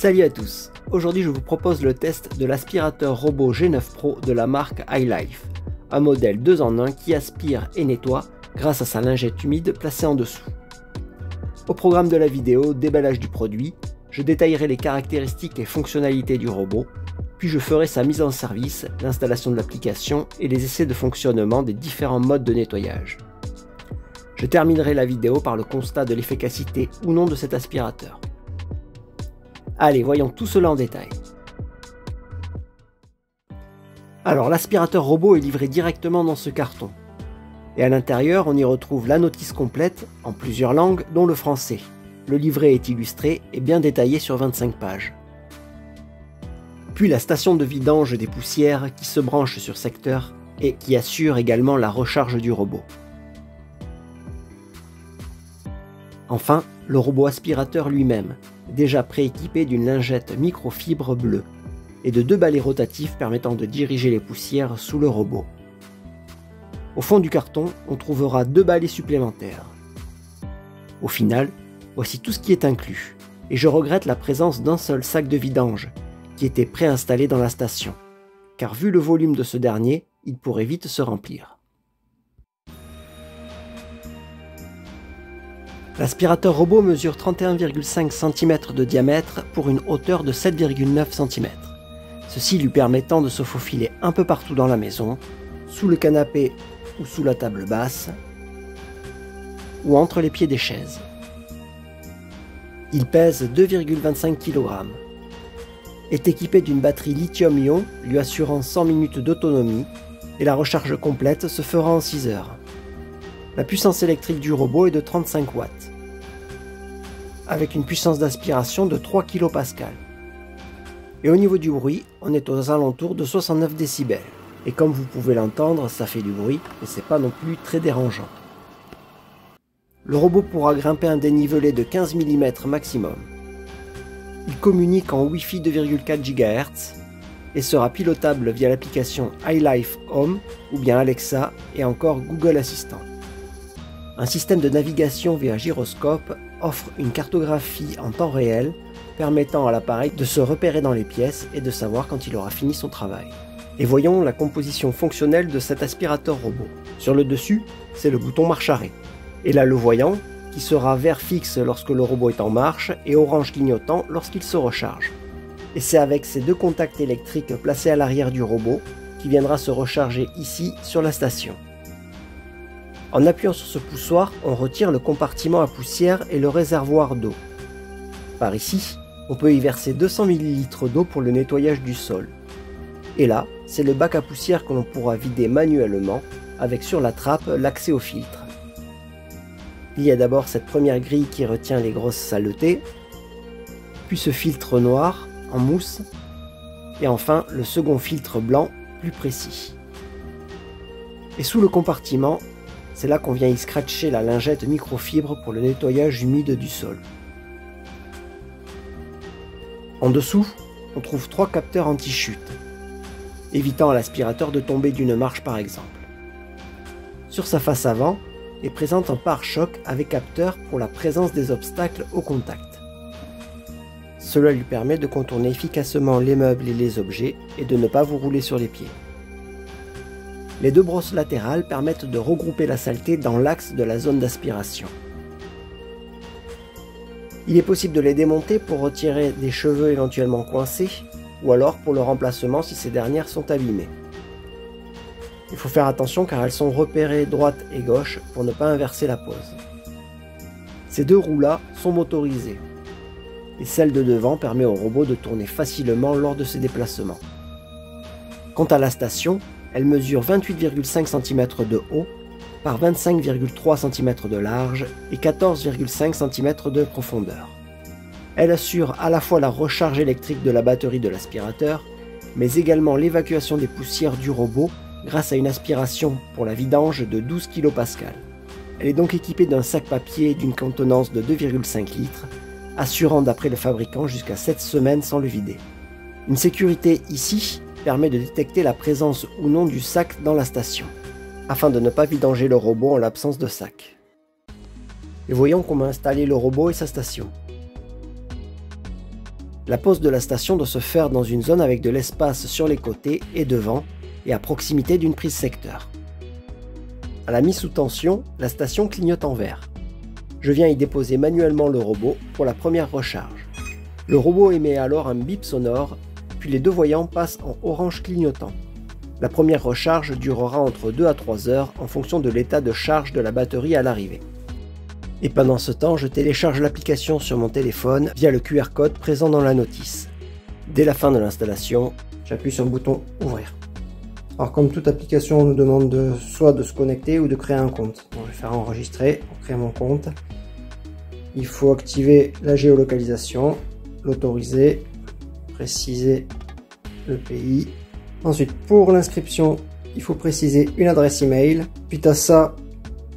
Salut à tous, aujourd'hui je vous propose le test de l'aspirateur robot G9 Pro de la marque iLife, un modèle 2 en 1 qui aspire et nettoie grâce à sa lingette humide placée en dessous. Au programme de la vidéo, déballage du produit, je détaillerai les caractéristiques et fonctionnalités du robot, puis je ferai sa mise en service, l'installation de l'application et les essais de fonctionnement des différents modes de nettoyage. Je terminerai la vidéo par le constat de l'efficacité ou non de cet aspirateur. Allez, voyons tout cela en détail. Alors, l'aspirateur robot est livré directement dans ce carton. Et à l'intérieur, on y retrouve la notice complète, en plusieurs langues, dont le français. Le livret est illustré et bien détaillé sur 25 pages. Puis la station de vidange des poussières qui se branche sur secteur et qui assure également la recharge du robot. Enfin, le robot aspirateur lui-même, déjà prééquipé d'une lingette microfibre bleue et de 2 balais rotatifs permettant de diriger les poussières sous le robot. Au fond du carton, on trouvera 2 balais supplémentaires. Au final, voici tout ce qui est inclus, et je regrette la présence d'un seul sac de vidange, qui était préinstallé dans la station, car vu le volume de ce dernier, il pourrait vite se remplir. L'aspirateur robot mesure 31,5 cm de diamètre pour une hauteur de 7,9 cm, ceci lui permettant de se faufiler un peu partout dans la maison, sous le canapé ou sous la table basse, ou entre les pieds des chaises. Il pèse 2,25 kg, est équipé d'une batterie lithium-ion lui assurant 100 minutes d'autonomie et la recharge complète se fera en 6 heures. La puissance électrique du robot est de 35 watts, avec une puissance d'aspiration de 3 kPa. Et au niveau du bruit, on est aux alentours de 69 décibels. Et comme vous pouvez l'entendre, ça fait du bruit, mais c'est pas non plus très dérangeant. Le robot pourra grimper un dénivelé de 15 mm maximum. Il communique en Wi-Fi 2,4 GHz et sera pilotable via l'application iLife Home ou bien Alexa et encore Google Assistant. Un système de navigation via gyroscope offre une cartographie en temps réel permettant à l'appareil de se repérer dans les pièces et de savoir quand il aura fini son travail. Et voyons la composition fonctionnelle de cet aspirateur robot. Sur le dessus, c'est le bouton marche arrêt. Et là le voyant, qui sera vert fixe lorsque le robot est en marche et orange clignotant lorsqu'il se recharge. Et c'est avec ces 2 contacts électriques placés à l'arrière du robot qui viendra se recharger ici sur la station. En appuyant sur ce poussoir, on retire le compartiment à poussière et le réservoir d'eau. Par ici, on peut y verser 200 ml d'eau pour le nettoyage du sol. Et là, c'est le bac à poussière que l'on pourra vider manuellement avec sur la trappe l'accès au filtre. Il y a d'abord cette première grille qui retient les grosses saletés, puis ce filtre noir en mousse, et enfin le second filtre blanc plus précis. Et sous le compartiment, c'est là qu'on vient y scratcher la lingette microfibre pour le nettoyage humide du sol. En dessous, on trouve 3 capteurs anti-chute, évitant à l'aspirateur de tomber d'une marche par exemple. Sur sa face avant, est présente un pare-choc avec capteur pour la présence des obstacles au contact. Cela lui permet de contourner efficacement les meubles et les objets et de ne pas vous rouler sur les pieds. Les 2 brosses latérales permettent de regrouper la saleté dans l'axe de la zone d'aspiration. Il est possible de les démonter pour retirer des cheveux éventuellement coincés ou alors pour le remplacement si ces dernières sont abîmées. Il faut faire attention car elles sont repérées droite et gauche pour ne pas inverser la pose. Ces 2 roues-là sont motorisées et celle de devant permet au robot de tourner facilement lors de ses déplacements. Quant à la station, elle mesure 28,5 cm de haut par 25,3 cm de large et 14,5 cm de profondeur. Elle assure à la fois la recharge électrique de la batterie de l'aspirateur, mais également l'évacuation des poussières du robot grâce à une aspiration pour la vidange de 12 kPa. Elle est donc équipée d'un sac papier d'une contenance de 2,5 litres, assurant d'après le fabricant jusqu'à 7 semaines sans le vider. Une sécurité ici permet de détecter la présence ou non du sac dans la station, afin de ne pas vidanger le robot en l'absence de sac. Et voyons comment installer le robot et sa station. La pose de la station doit se faire dans une zone avec de l'espace sur les côtés et devant et à proximité d'une prise secteur. À la mise sous tension, la station clignote en vert. Je viens y déposer manuellement le robot pour la première recharge. Le robot émet alors un bip sonore, puis les deux voyants passent en orange clignotant. La première recharge durera entre 2 à 3 heures en fonction de l'état de charge de la batterie à l'arrivée. Et pendant ce temps, je télécharge l'application sur mon téléphone via le QR code présent dans la notice. Dès la fin de l'installation, j'appuie sur le bouton Ouvrir. Alors comme toute application, on nous demande soit de se connecter ou de créer un compte. Donc, je vais faire enregistrer pour créer mon compte. Il faut activer la géolocalisation, l'autoriser, préciser le pays. Ensuite, pour l'inscription, il faut préciser une adresse email. Suite à ça,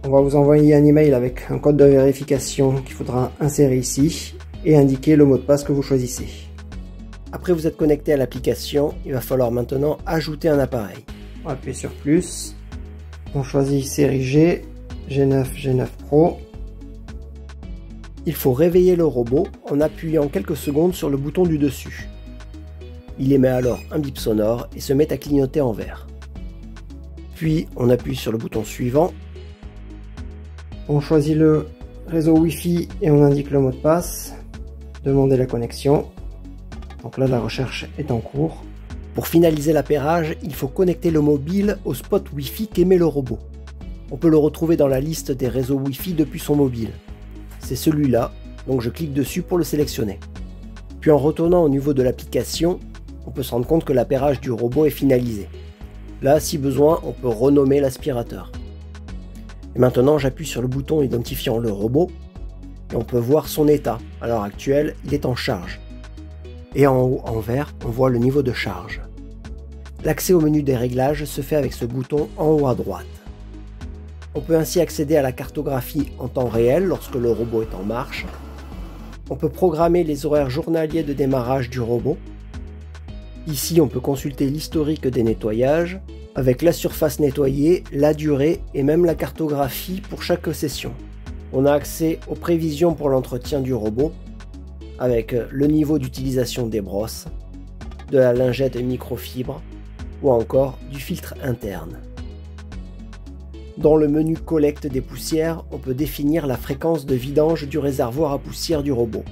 on va vous envoyer un email avec un code de vérification qu'il faudra insérer ici et indiquer le mot de passe que vous choisissez. Après vous êtes connecté à l'application, il va falloir maintenant ajouter un appareil. On va appuyer sur plus. On choisit série G, G9, G9 Pro. Il faut réveiller le robot en appuyant quelques secondes sur le bouton du dessus. Il émet alors un bip sonore et se met à clignoter en vert. Puis on appuie sur le bouton suivant. On choisit le réseau Wi-Fi et on indique le mot de passe. Demander la connexion. Donc là, la recherche est en cours. Pour finaliser l'appairage, il faut connecter le mobile au spot Wi-Fi qu'émet le robot. On peut le retrouver dans la liste des réseaux Wi-Fi depuis son mobile. C'est celui-là, donc je clique dessus pour le sélectionner. Puis en retournant au niveau de l'application, on peut se rendre compte que l'appairage du robot est finalisé. Là, si besoin, on peut renommer l'aspirateur. Et maintenant, j'appuie sur le bouton identifiant le robot et on peut voir son état. À l'heure actuelle, il est en charge. Et en haut, en vert, on voit le niveau de charge. L'accès au menu des réglages se fait avec ce bouton en haut à droite. On peut ainsi accéder à la cartographie en temps réel lorsque le robot est en marche. On peut programmer les horaires journaliers de démarrage du robot. Ici, on peut consulter l'historique des nettoyages, avec la surface nettoyée, la durée et même la cartographie pour chaque session. On a accès aux prévisions pour l'entretien du robot, avec le niveau d'utilisation des brosses, de la lingette microfibre ou encore du filtre interne. Dans le menu collecte des poussières, on peut définir la fréquence de vidange du réservoir à poussière du robot,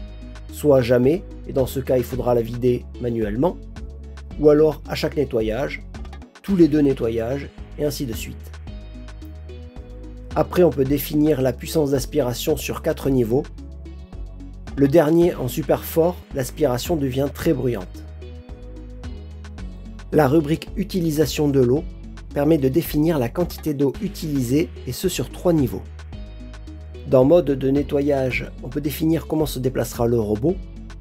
soit jamais, et dans ce cas il faudra la vider manuellement, ou alors à chaque nettoyage, tous les 2 nettoyages, et ainsi de suite. Après, on peut définir la puissance d'aspiration sur 4 niveaux. Le dernier, en super fort, l'aspiration devient très bruyante. La rubrique utilisation de l'eau permet de définir la quantité d'eau utilisée, et ce sur 3 niveaux. Dans mode de nettoyage, on peut définir comment se déplacera le robot,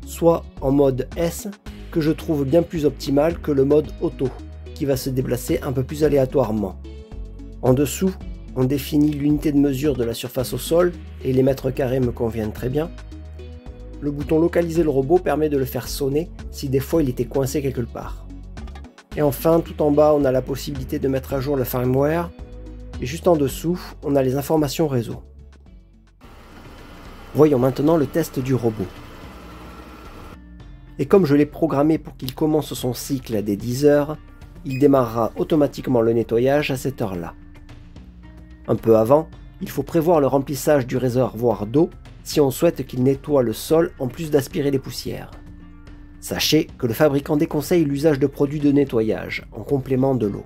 soit en mode S, que je trouve bien plus optimal que le mode auto, qui va se déplacer un peu plus aléatoirement. En dessous, on définit l'unité de mesure de la surface au sol, et les mètres carrés me conviennent très bien. Le bouton localiser le robot permet de le faire sonner si des fois il était coincé quelque part. Et enfin, tout en bas, on a la possibilité de mettre à jour le firmware, et juste en dessous, on a les informations réseau. Voyons maintenant le test du robot. Et comme je l'ai programmé pour qu'il commence son cycle dès 10 heures, il démarrera automatiquement le nettoyage à cette heure-là. Un peu avant, il faut prévoir le remplissage du réservoir d'eau si on souhaite qu'il nettoie le sol en plus d'aspirer les poussières. Sachez que le fabricant déconseille l'usage de produits de nettoyage en complément de l'eau.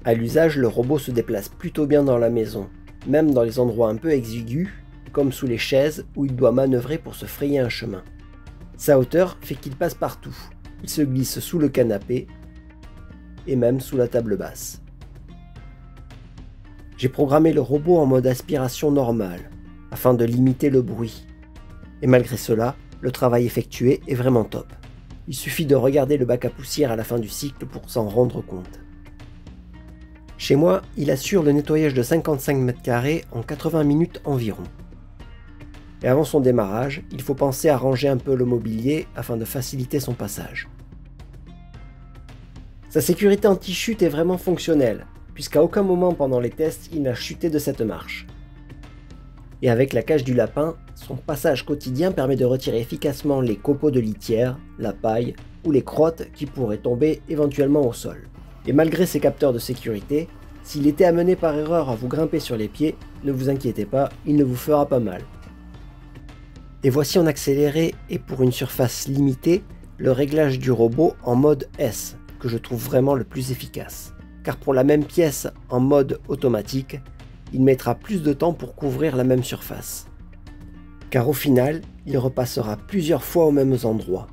À l'usage, le robot se déplace plutôt bien dans la maison, même dans les endroits un peu exigus, comme sous les chaises où il doit manœuvrer pour se frayer un chemin. Sa hauteur fait qu'il passe partout. Il se glisse sous le canapé et même sous la table basse. J'ai programmé le robot en mode aspiration normale, afin de limiter le bruit. Et malgré cela, le travail effectué est vraiment top. Il suffit de regarder le bac à poussière à la fin du cycle pour s'en rendre compte. Chez moi, il assure le nettoyage de 55 m² en 80 minutes environ. Et avant son démarrage, il faut penser à ranger un peu le mobilier afin de faciliter son passage. Sa sécurité anti-chute est vraiment fonctionnelle, puisqu'à aucun moment pendant les tests il n'a chuté de cette marche. Et avec la cage du lapin, son passage quotidien permet de retirer efficacement les copeaux de litière, la paille ou les crottes qui pourraient tomber éventuellement au sol. Et malgré ces capteurs de sécurité, s'il était amené par erreur à vous grimper sur les pieds, ne vous inquiétez pas, il ne vous fera pas mal. Et voici en accéléré et pour une surface limitée, le réglage du robot en mode S, que je trouve vraiment le plus efficace. Car pour la même pièce en mode automatique, il mettra plus de temps pour couvrir la même surface. Car au final, il repassera plusieurs fois aux mêmes endroits.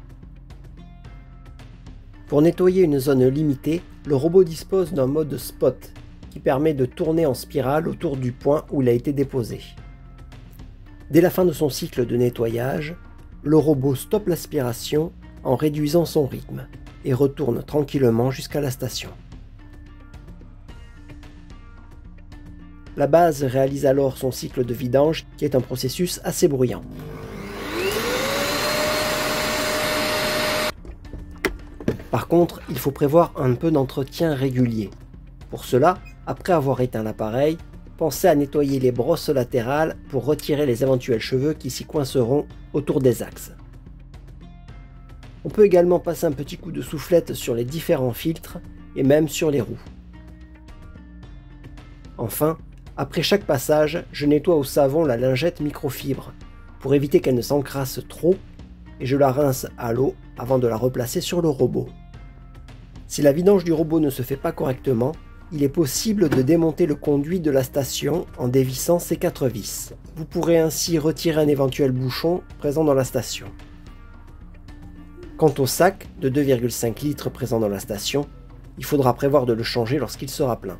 Pour nettoyer une zone limitée, le robot dispose d'un mode spot, qui permet de tourner en spirale autour du point où il a été déposé. Dès la fin de son cycle de nettoyage, le robot stoppe l'aspiration en réduisant son rythme et retourne tranquillement jusqu'à la station. La base réalise alors son cycle de vidange qui est un processus assez bruyant. Par contre, il faut prévoir un peu d'entretien régulier. Pour cela, après avoir éteint l'appareil, pensez à nettoyer les brosses latérales pour retirer les éventuels cheveux qui s'y coinceront autour des axes. On peut également passer un petit coup de soufflette sur les différents filtres et même sur les roues. Enfin, après chaque passage, je nettoie au savon la lingette microfibre pour éviter qu'elle ne s'encrasse trop et je la rince à l'eau avant de la replacer sur le robot. Si la vidange du robot ne se fait pas correctement, il est possible de démonter le conduit de la station en dévissant ces 4 vis. Vous pourrez ainsi retirer un éventuel bouchon présent dans la station. Quant au sac de 2,5 litres présent dans la station, il faudra prévoir de le changer lorsqu'il sera plein.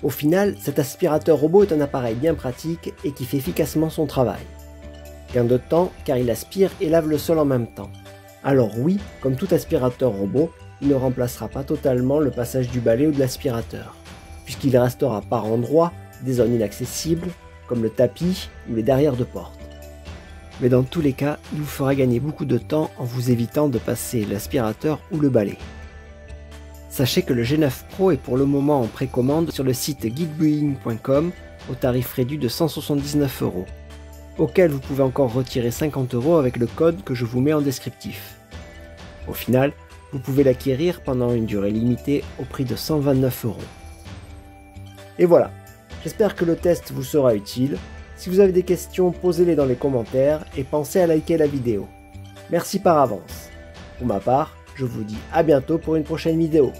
Au final, cet aspirateur robot est un appareil bien pratique et qui fait efficacement son travail. Gain de temps car il aspire et lave le sol en même temps. Alors oui, comme tout aspirateur robot, il ne remplacera pas totalement le passage du balai ou de l'aspirateur, puisqu'il restera par endroits des zones inaccessibles, comme le tapis ou les derrières de porte. Mais dans tous les cas, il vous fera gagner beaucoup de temps en vous évitant de passer l'aspirateur ou le balai. Sachez que le G9 Pro est pour le moment en précommande sur le site geekbuilding.com au tarif réduit de 179 €, auquel vous pouvez encore retirer 50 € avec le code que je vous mets en descriptif. Au final, vous pouvez l'acquérir pendant une durée limitée au prix de 129 €. Et voilà, j'espère que le test vous sera utile. Si vous avez des questions, posez-les dans les commentaires et pensez à liker la vidéo. Merci par avance. Pour ma part, je vous dis à bientôt pour une prochaine vidéo.